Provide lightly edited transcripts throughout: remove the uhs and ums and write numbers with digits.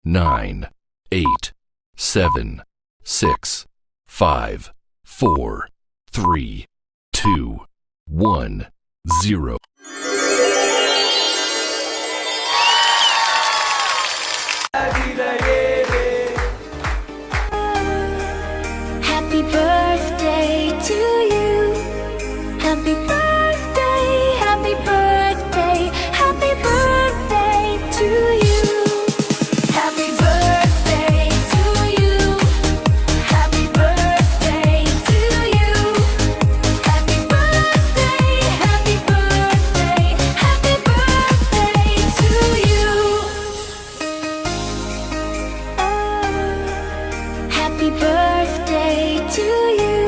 9, 8, 7, 6, 5, 4, 3, 2, 1, 0. Happy birthday to you. Happy birthday, happy birthday, happy birthday to you. Happy birthday to you. Happy birthday to you. Happy birthday, happy birthday, happy birthday to you. Happy birthday to you.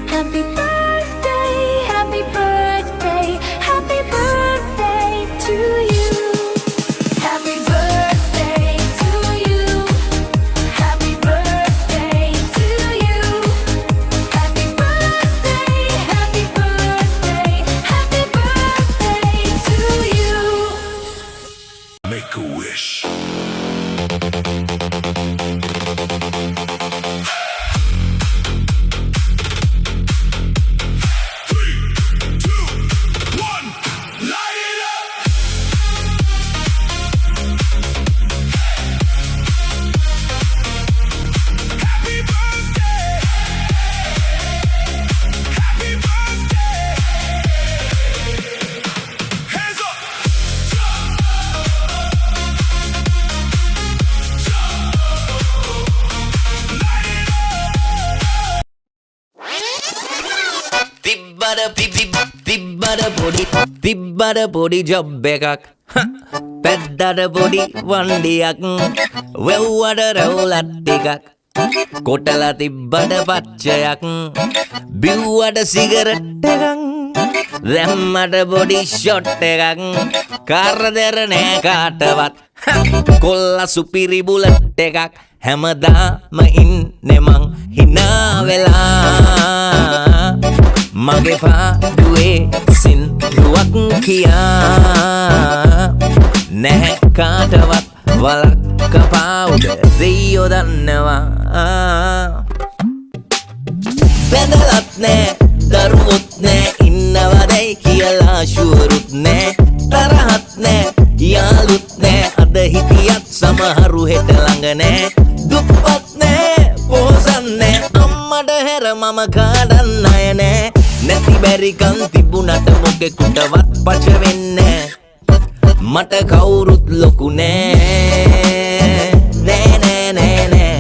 Happy birthday, happy birthday, happy birthday to you. Happy birthday to you. Happy birthday to you. Happy birthday, happy birthday, happy birthday to you. Make a wish. තිබ්බට පොඩි job එකක් පැද්දට පොඩි වන්ඩියක් වෙව්වට රැවුලත් ටිකක් කොටලා තිබ්බට පච්චයක් බිව්වට cigarette එකක් දැම්මට පොඩි shot එකක් කරදර නෑ කාටවත් කොල්ල සුපිරි බුලට් එකක් හැමදාම ඉන්නේ මං hina වෙලා මගේ පාඩුවේ සින්දුවක් කියා නැහැ කාටවත් වලක්ක පාවුඩ දෙයියෝ දන්නවා බැඳලත් නෑ දරුවොත් නෑ ඉන්නවදයි කියලා ෂුවරුත් නෑ තරහත් නෑ යාළුත් නෑ අද හිටියත් සමහරු හෙට ළඟ නෑ දුප්පත් නෑ පෝසත් නෑ අම්මට හැර මම කාඩන්න අය නෑ නැති බැරිකම් තිබුණට මොකෙකුටවත් පච වෙන්නේ මට කවුරුත් ලොකු නෑ නෑ නෑ නෑ නෑ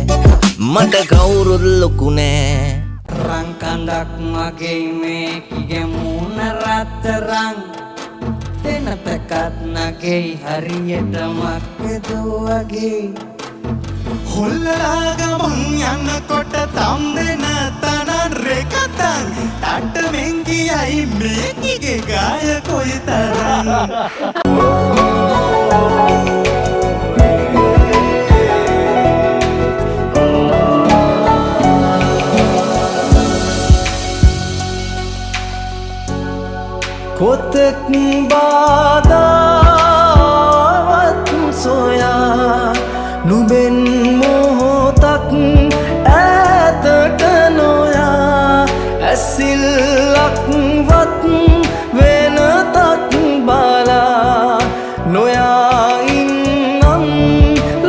මට කවුරුත් ලොකු නෑ රන් කඳක් මගේ මේකිගේ මූණ රත්තරන් දෙන පැකත් නගේ හරියට මක්කදු වගේ හොල්ලලාගමන් යන්නකොට තම් දෙන තනන් රෙකතන් තට මෙංගියයි මේකිගේ ගාය කොයි තරන් කොතෙක් බාධාවත් සොයා නුඹෙන් මොහොතක් ඈතට නොයා ඇසිල්ලක්වත් වෙනතක් බලා නොයා ඉන්නම්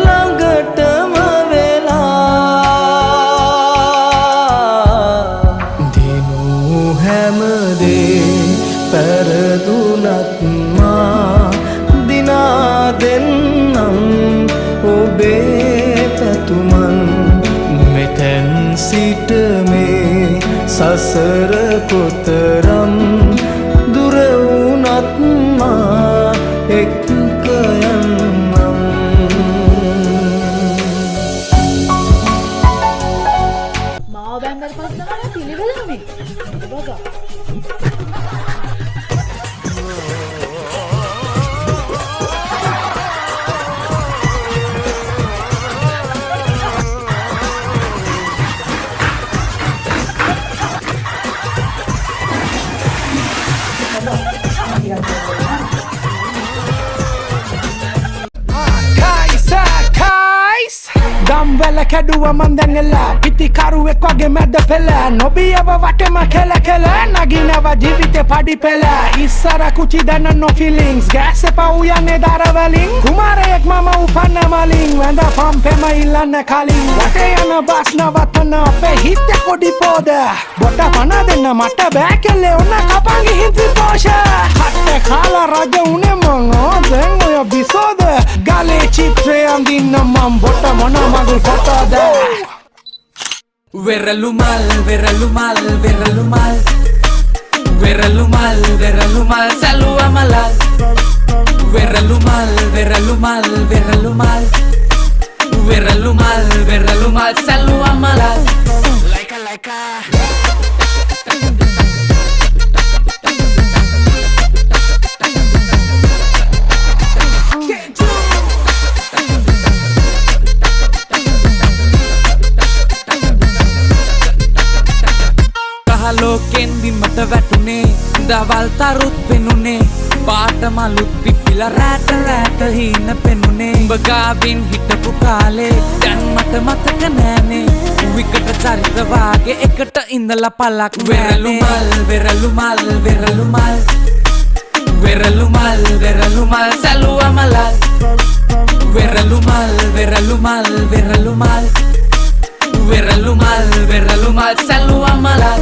ළඟටම වෙලා දිනු හැමදේ පැරදුනත් මා දිනා දෙන්නම් ඔබේ පැතුමන් මෙතැන් සිට මේ සසර කොතරම් දුර වුණත් මා එක්ක යන්නම් මාව බැන්දට පස්සේ තමයි පිළිවෙලනේ බබා Kai Sakai කැල කැඩුව මන් දැන් එලා පිටිකරුවෙක් වගේ මැද පෙළ නොබියව වටෙම කෙල කෙල නගිනව ජීවිතේ පඩි පෙළ ඉස්සර කුචි දැන no feelings ගෑස් එපා උයන්නේ දරවලින් කුමාරයෙක් මම උපන්න මලින් වැඳ පම්පෙම ඉල්ලන්න කලින් වටේ යන බස් නවත්තන අපේ හිත කොඩි පොද බොට පන දෙන්න මට බෑ කෙල්ලේ ඔන්න කපන් ගිහින් ත්‍රිපෝෂ කට්ට කාලා රජ උනේ මං දැන් ඔය බිසෝද ගලේ චිත්‍රය අඳින්න මම් බොට මොන මගුල් ෆොටෝද Veralumal, veralumal, veralumal Veralumal, veralumal, salua malal Veralumal, veralumal, veralumal Veralumal, veralumal, salua malal Laika ලෝකෙන් බිමට වැටුනේ දවල් තරුත් පෙනුනේ පාට මලුත් පිපිලා රැට රැට හීන පෙනුනේ උඹ ගාවින් හිටපු කාලේ දැන් මට මතක නෑනේ විකට චරිත වාගේ එකට ඉඳලා පලක් වෙරළුමල් වෙරළුමල් වෙරළුමල් වෙරළුමල් වෙරළුමල් සැලුවා මලල් වෙරළුමල් වෙරළුමල් වෙරළුමල් Veralumal, veralumal, salua malal